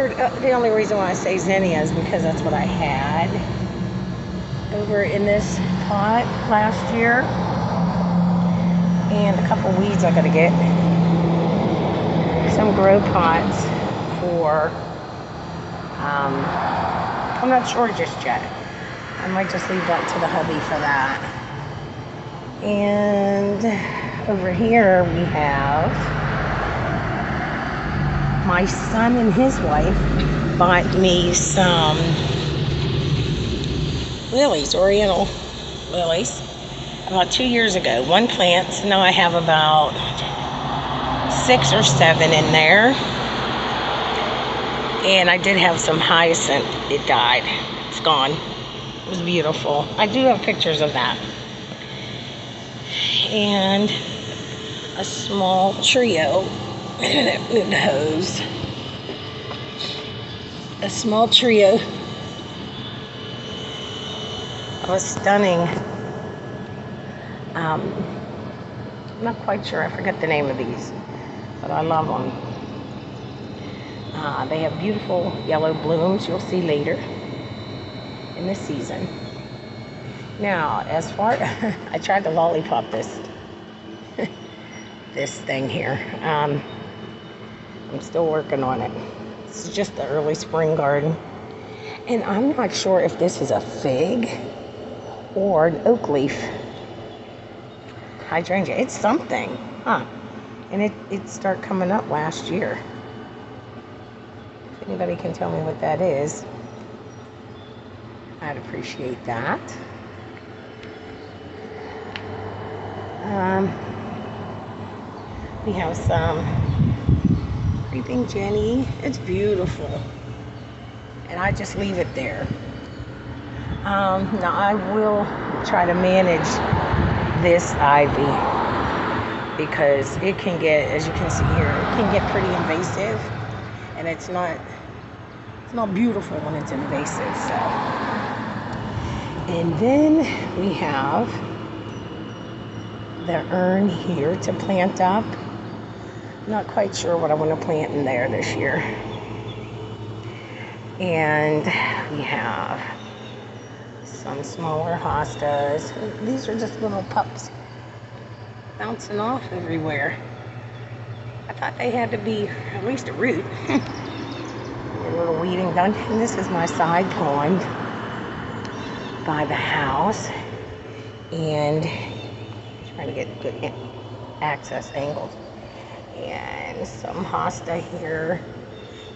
The only reason why I say zinnia is because that's what I had over in this pot last year. And a couple weeds I gotta get. Some grow pots for, I'm not sure just yet. I might just leave that to the hubby for that. And over here we have my son and his wife bought me some lilies, oriental lilies, about 2 years ago. One plant, so now I have about 6 or 7 in there. And I did have some hyacinth. It died. It's gone. It was beautiful. I do have pictures of that. And a small trio. Move the hose. A small trio of a stunning, I'm not quite sure, I forget the name of these, but I love them. They have beautiful yellow blooms, you'll see later in the season. Now, as far, I tried to lollipop this thing here. I'm still working on it. This is just the early spring garden. And I'm not sure if this is a fig or an oak leaf hydrangea. It's something, huh? And it started coming up last year. If anybody can tell me what that is, I'd appreciate that. We have some creeping Jenny. It's beautiful. And I just leave it there. Now I will try to manage this ivy because it can get, as you can see here, it can get pretty invasive, and it's not beautiful when it's invasive. So, and then we have the urn here to plant up. Not quite sure what I want to plant in there this year. And we have some smaller hostas. These are just little pups bouncing off everywhere. I thought they had to be at least a root. A little weeding done. And this is my side pond by the house. And trying to get good access angles. And some hosta here.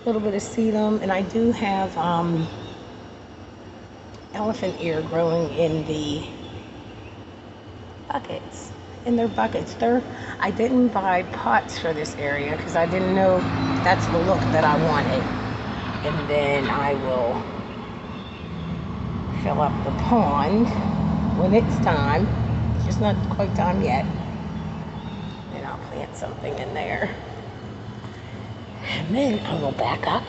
A little bit of sedum. And I do have elephant ear growing in the buckets. In their buckets. I didn't buy pots for this area because I didn't know that's the look that I wanted. And then I will fill up the pond when it's time. It's just not quite time yet. And I'll plant something in there. And then I will back up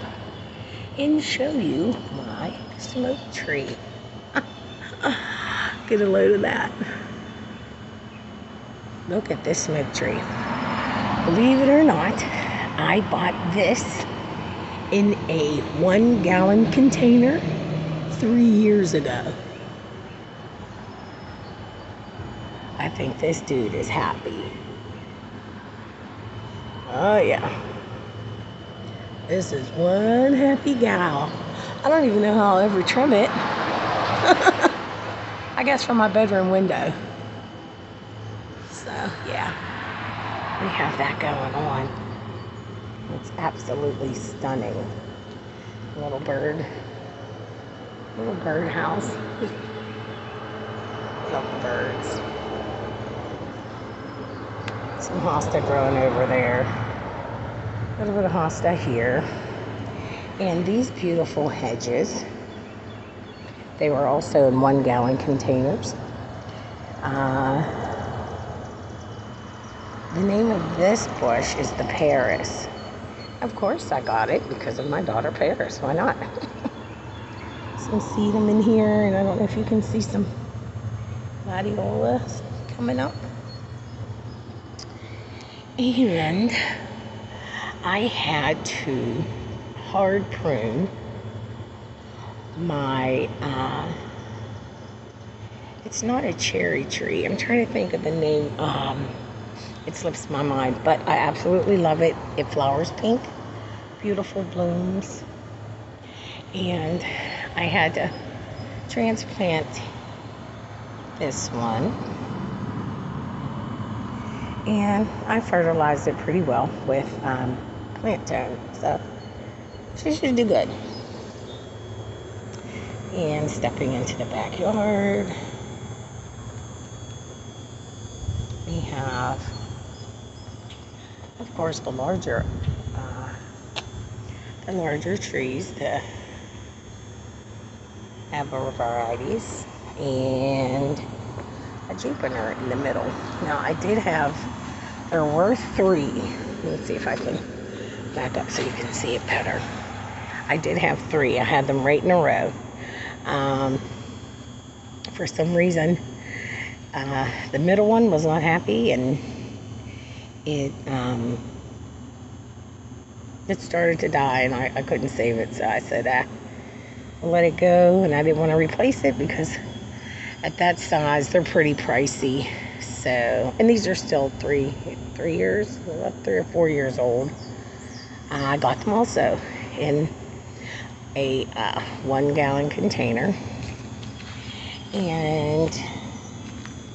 and show you my smoke tree. Get a load of that. Look at this smoke tree. Believe it or not, I bought this in a 1-gallon container 3 years ago. I think this dude is happy. Oh yeah. This is one happy gal. I don't even know how I'll ever trim it. I guess from my bedroom window. So, yeah. We have that going on. It's absolutely stunning. Little bird house. Love the birds. Some hosta growing over there. A little bit of hosta here. And these beautiful hedges. They were also in 1-gallon containers. The name of this bush is the Paris. Of course I got it because of my daughter Paris. Why not? Some sedum in here, and I don't know if you can see some gladiola coming up. And I had to hard prune my, it's not a cherry tree. I'm trying to think of the name. It slips my mind, but I absolutely love it. It flowers pink, beautiful blooms. And I had to transplant this one. And I fertilized it pretty well with plant tone. So she should do good. And stepping into the backyard, we have, of course, the larger trees, the Abba varieties, and a Jupiter in the middle. Now, there were 3. Let me see if I can back up so you can see it better. I did have 3. I had them right in a row. For some reason, the middle one was not happy, and it started to die, and I couldn't save it, so I said, I'll let it go, and I didn't want to replace it because at that size, they're pretty pricey. So, and these are still 3 years, about 3 or 4 years old. I got them also in a 1-gallon container, and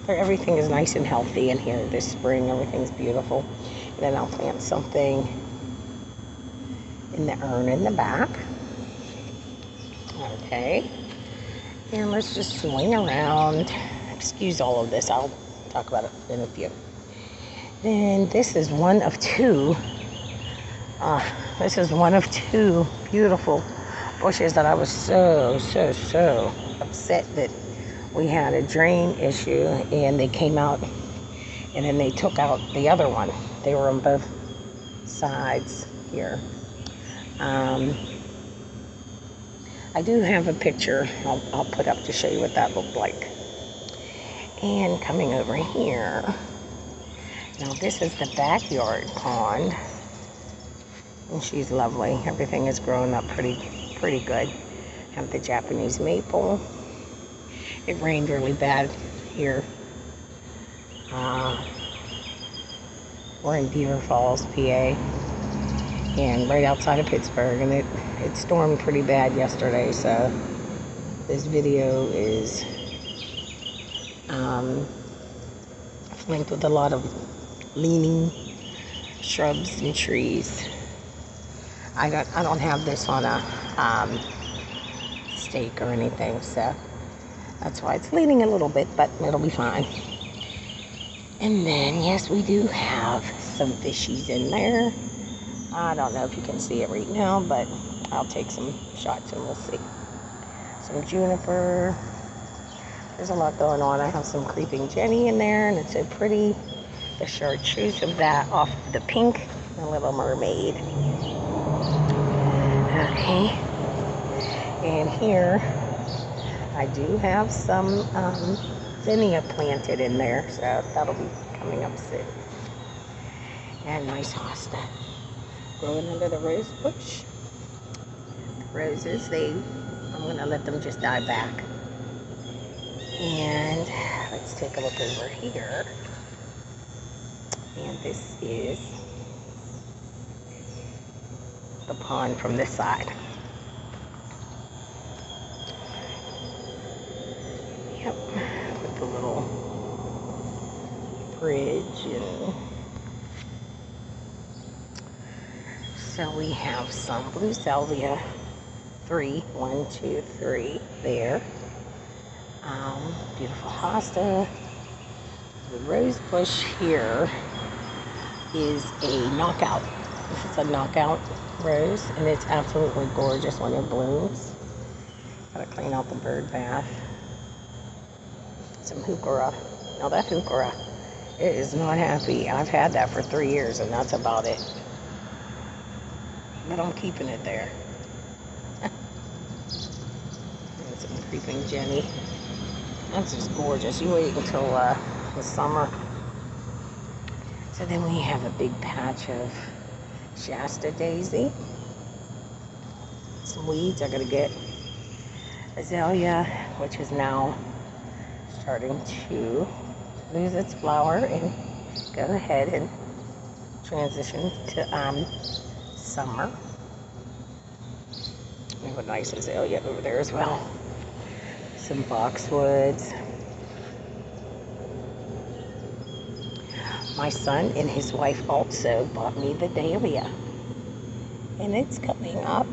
everything is nice and healthy in here this spring. Everything's beautiful. And then I'll plant something in the urn in the back. Okay, and let's just swing around. Excuse all of this, I'll talk about it in a few. Then this is one of 2 beautiful bushes that I was so upset that we had a drain issue, and they came out, and then they took out the other one. They were on both sides here. I do have a picture I'll put up to show you what that looked like. And coming over here, now this is the backyard pond, and she's lovely. Everything is growing up pretty good. Have the Japanese maple. It rained really bad here. We're in Beaver Falls, PA, and right outside of Pittsburgh, and it stormed pretty bad yesterday, so this video is flanked with a lot of leaning shrubs and trees. I don't have this on a stake or anything, so that's why it's leaning a little bit, but it'll be fine. And then, yes, we do have some fishies in there. I don't know if you can see it right now, but I'll take some shots and we'll see. Some juniper. There's a lot going on. I have some creeping Jenny in there, and it's so pretty. The chartreuse of that off of the pink, the Little Mermaid. Okay. And here, I do have some zinnia planted in there, so that'll be coming up soon. And nice hosta growing under the rose bush. The roses, I'm gonna let them just die back. And let's take a look over here. And this is the pond from this side. Yep, with the little bridge. And so we have some blue salvia, 3, 1, 2, 3 there. Beautiful hosta. The rose bush here is a knockout. This is a knockout rose, and it's absolutely gorgeous when it blooms. Gotta clean out the bird bath. Some heuchera. Now that heuchera, it is not happy. I've had that for 3 years, and that's about it. But I'm keeping it there. And some creeping Jenny. That's just gorgeous. You wait until the summer. So then we have a big patch of Shasta daisy. some weeds. I gotta get azalea, which is now starting to lose its flower and go ahead and transition to summer. We have a nice azalea over there as well. Some boxwoods. My son and his wife also bought me the dahlia. And it's coming up.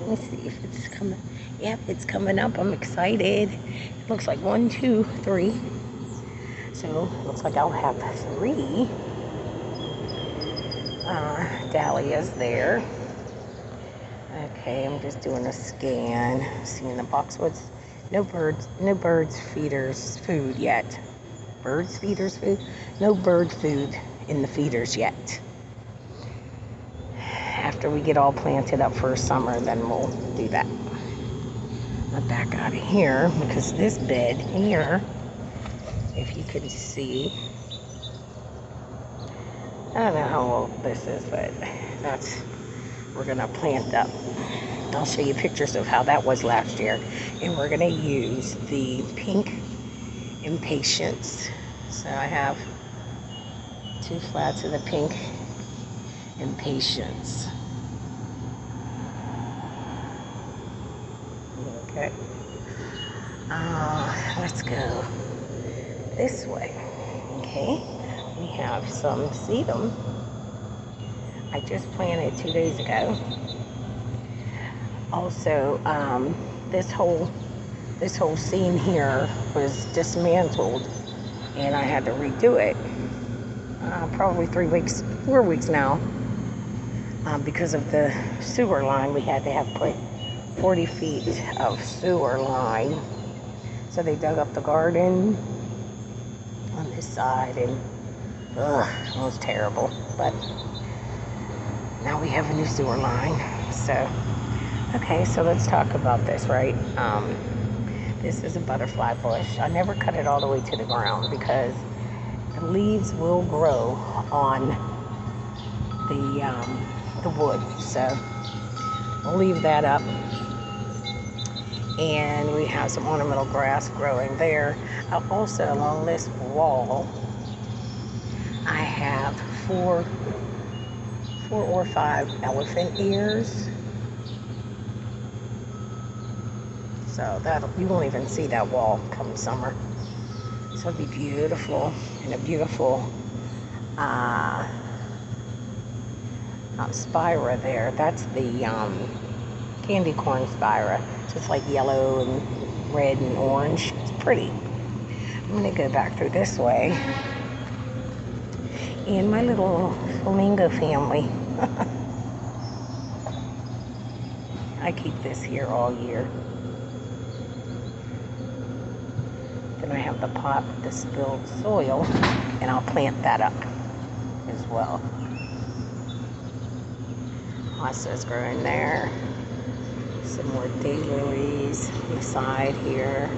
Let me see if it's coming. Yep, it's coming up. I'm excited. It looks like 1, 2, 3. So it looks like I'll have 3 dahlias there. Okay, I'm just doing a scan, seeing the boxwoods. No birds feeders food yet. Birds feeders food? No bird food in the feeders yet. After we get all planted up for summer, then we'll do that. I'm back out of here because this bed here, if you can see, I don't know how old this is, but we're gonna plant up. I'll show you pictures of how that was last year. And we're gonna use the pink Impatience. So I have 2 flats of the pink Impatience. Okay. Let's go this way. Okay. We have some sedum. I just planted 2 days ago. Also, this whole scene here was dismantled, and I had to redo it. Probably 4 weeks now, because of the sewer line. We had to have put 40 feet of sewer line. So they dug up the garden on this side, and it was terrible. But now we have a new sewer line. So, okay, so let's talk about this, right? This is a butterfly bush. I never cut it all the way to the ground because the leaves will grow on the wood. So we'll leave that up. And we have some ornamental grass growing there. Also, along this wall, I have 4 or 5 elephant ears. So you won't even see that wall come summer. So it'll be beautiful, and a beautiful spira there. That's the candy corn spira. So it's like yellow and red and orange. It's pretty. I'm gonna go back through this way. And my little flamingo family. I keep this here all year. Then I have the pot with the spilled soil, and I'll plant that up as well. Hostas growing there. Some more daylilies on the side here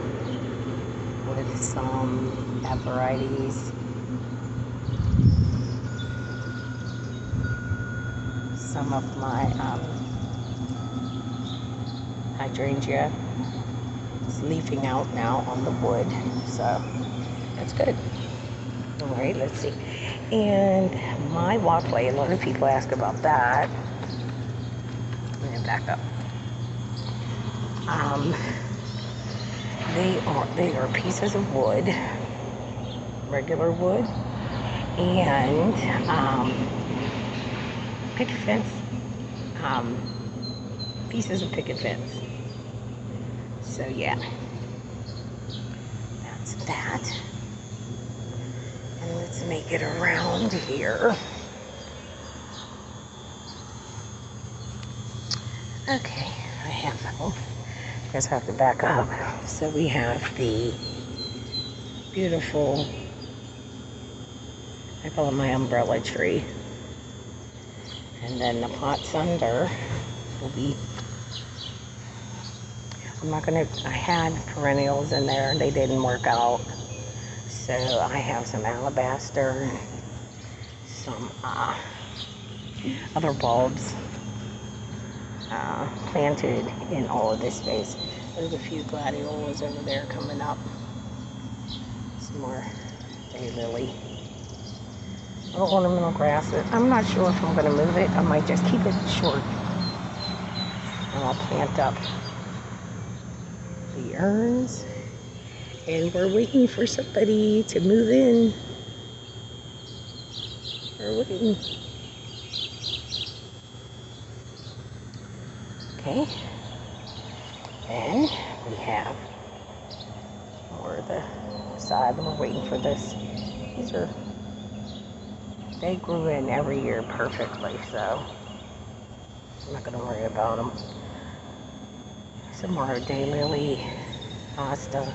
with some varieties. Some of my hydrangea is leafing out now on the wood, so that's good. All right, let's see. And my walkway, a lot of people ask about that. I'm gonna back up. They are pieces of wood, regular wood, and picket fence, pieces of picket fence. So yeah, that's that. And let's make it around here. Okay, I guess I have to back up. So we have the beautiful, I call it my umbrella tree. And then the pots under will be, I had perennials in there and they didn't work out. So I have some alabaster, some other bulbs. planted in all of this space. There's a few gladiolas over there coming up. Some more daylily. Little ornamental grasses. I'm not sure if I'm going to move it. I might just keep it short. And I'll plant up the urns. And we're waiting for somebody to move in. We're waiting. Okay. And we have more of the side. We're waiting for this. They grew in every year perfectly, so I'm not going to worry about them. Some more daylily hosta.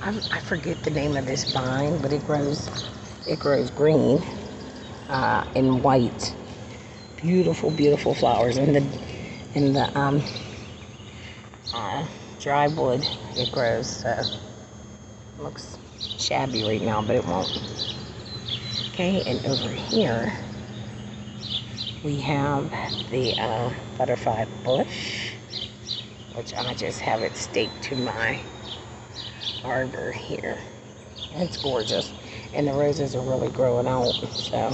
I forget the name of this vine, but it grows green and white. Beautiful, beautiful flowers. In the dry wood it grows, so it looks shabby right now, but it won't. Okay, and over here we have the butterfly bush, which I just have it staked to my arbor here. It's gorgeous, and the roses are really growing out. So,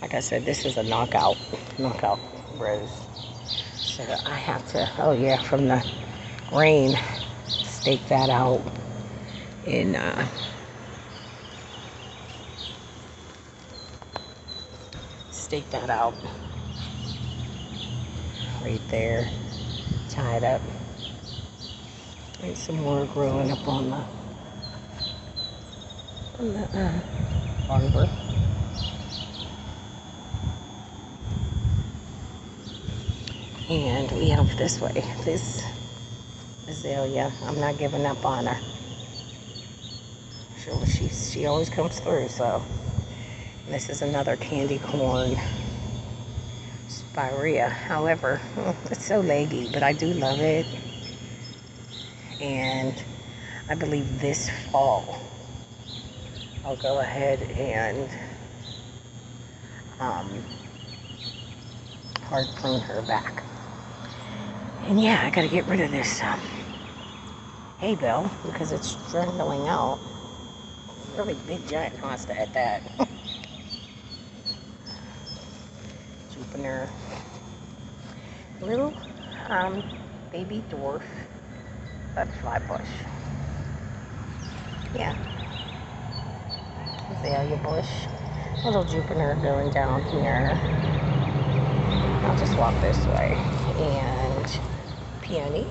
like I said, this is a knockout rose. So I have to, oh yeah, from the rain, stake that out in stake that out right there, tie it up. And some more growing up on the arbor. And we have this way, this azalea. I'm not giving up on her. She always comes through. So this is another candy corn spirea. However, it's so leggy, but I do love it. And I believe this fall I'll go ahead and hard prune her back. And yeah, I gotta get rid of this hay bale because it's strangling out. Really big giant hosta at that. Jupiter. Little baby dwarf butterfly bush. Yeah. Azalea bush. Little Jupiter going down here. I'll just walk this way. And peony.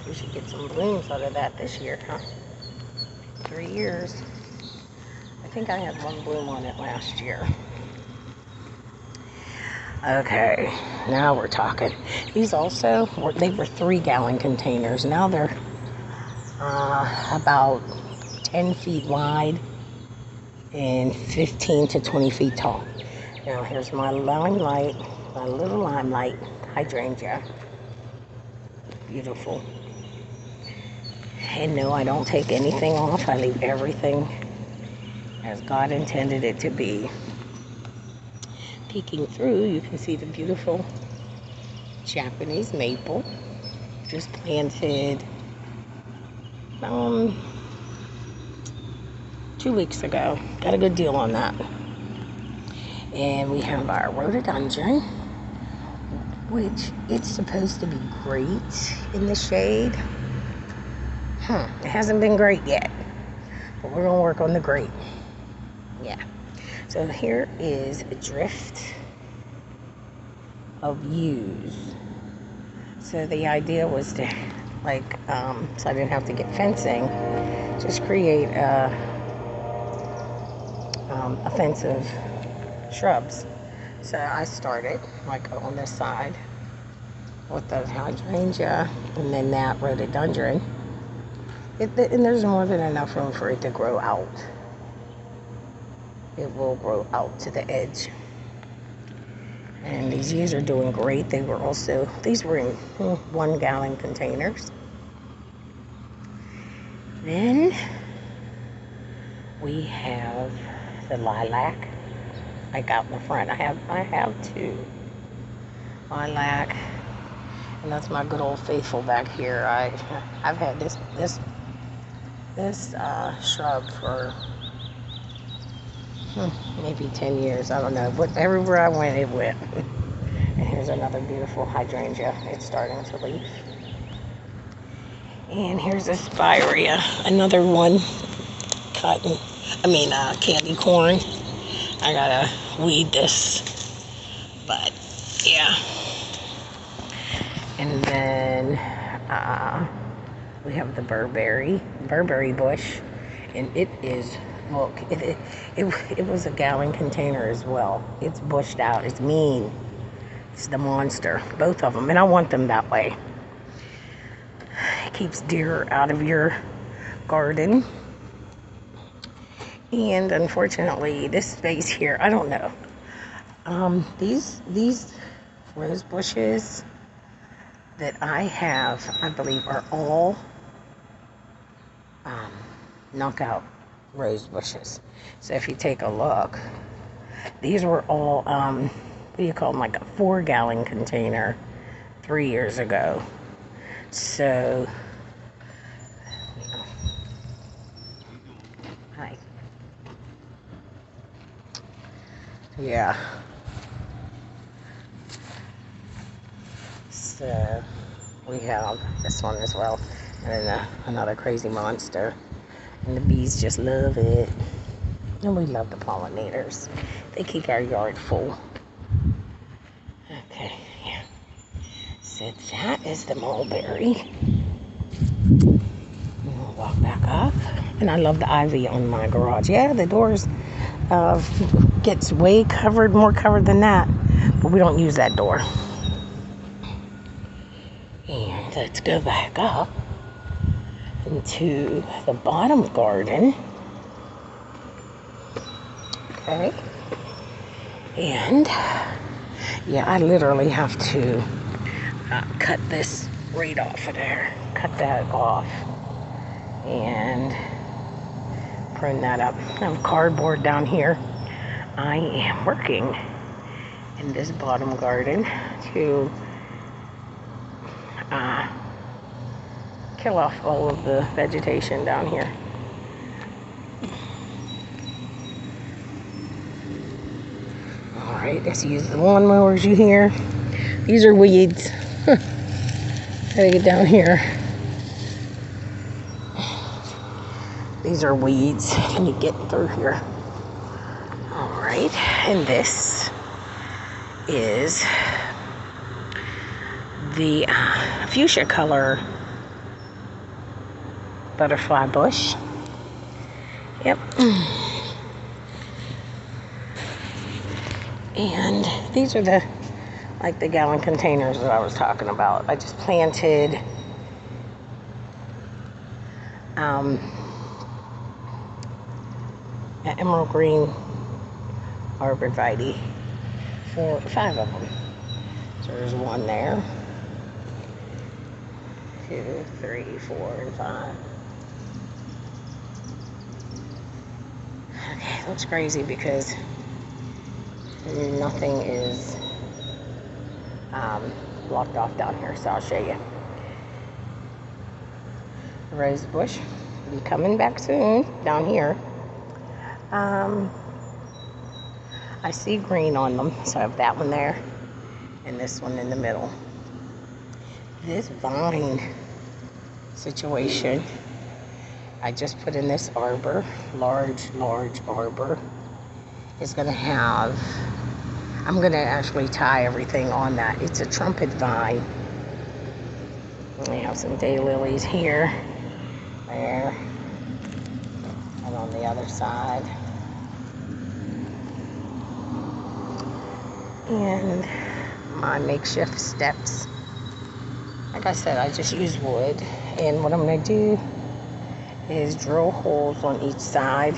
We should get some blooms out of that this year, huh? 3 years. I think I had one bloom on it last year. Okay, now we're talking. These also, they were 3-gallon containers. Now they're about 10 feet wide and 15 to 20 feet tall. Now here's my limelight, my little limelight hydrangea. Beautiful. And no, I don't take anything off. I leave everything as God intended it to be. Peeking through, you can see the beautiful Japanese maple. Just planted 2 weeks ago. Got a good deal on that. And we have our rhododendron, which it's supposed to be great in the shade. It hasn't been great yet, but we're gonna work on the great. Yeah. So here is a drift of yews. So the idea was to, like, so I didn't have to get fencing, just create offensive shrubs. So I started, like, on this side with the hydrangea and then that rhododendron. And there's more than enough room for it to grow out. It will grow out to the edge. And these yews are doing great. They were also, these were in 1-gallon containers. Then we have the lilac. like out in the front. I have two lilac, and that's my good old faithful back here. I've had this shrub for maybe 10 years. I don't know, but everywhere I went, it went. And here's another beautiful hydrangea. It's starting to leaf. And here's a spirea, another one. Candy corn. I gotta weed this, but yeah. And then we have the Burberry bush, and it is, look, it was a gallon container as well. It's bushed out. It's mean. It's the monster, both of them, and I want them that way. It keeps deer out of your garden. And unfortunately, this space here, I don't know. These rose bushes that I have, I believe, are all knockout rose bushes. So if you take a look, these were all, what do you call them, like a 4-gallon container 3 years ago. So, hi. Yeah. So we have this one as well, and then another crazy monster, and the bees just love it, and we love the pollinators. They keep our yard full. Okay, yeah. So that is the mulberry. We'll walk back up, and I love the ivy on my garage. Yeah, the doors gets way covered, more covered than that, but we don't use that door. And let's go back up into the bottom garden. Okay. And yeah, I literally have to cut this right off of there. Cut that off and prune that up. I have cardboard down here. I am working in this bottom garden to kill off all of the vegetation down here. Alright, let's use the lawnmowers you hear. These are weeds. Gotta get down here. These are weeds. Can you get through here? Alright, and this is the fuchsia color butterfly bush. Yep. And these are the gallon containers that I was talking about. I just planted an emerald green arborvitae for 5 of them. So there's one there, 2, 3, 4, and 5. Okay, looks crazy because nothing is blocked off down here, so I'll show you. The rose bush will be coming back soon down here. I see green on them, so I have that one there and this one in the middle. This vine situation, I just put in this arbor, large arbor. Is going to have, I'm going to actually tie everything on that. It's a trumpet vine. We have some daylilies here, there, and on the other side. And my makeshift steps. Like I said, I just use wood. And what I'm going to do is drill holes on each side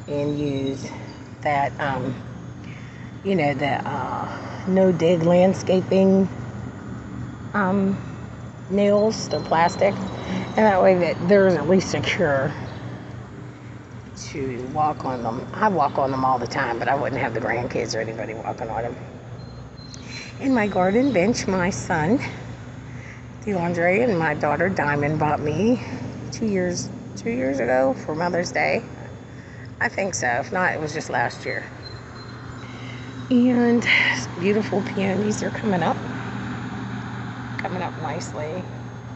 and use that, no-dig landscaping nails. They're plastic. And that way that they're at least secure to walk on them. I walk on them all the time, but I wouldn't have the grandkids or anybody walking on them. In my garden bench, my son, DeAndre, and my daughter, Diamond, bought me 2 years ago for Mother's Day. I think so. If not, it was just last year. And beautiful peonies are coming up nicely.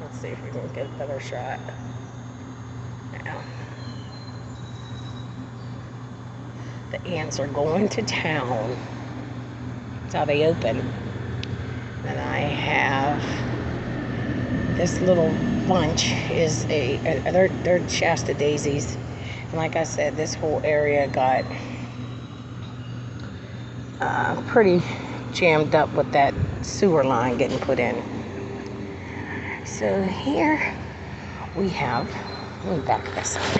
Let's see if we can get a better shot. Now, the ants are going to town. That's how they open. And I have this little bunch is they're Shasta daisies. And like I said, this whole area got pretty jammed up with that sewer line getting put in. So here we have, let me back this up.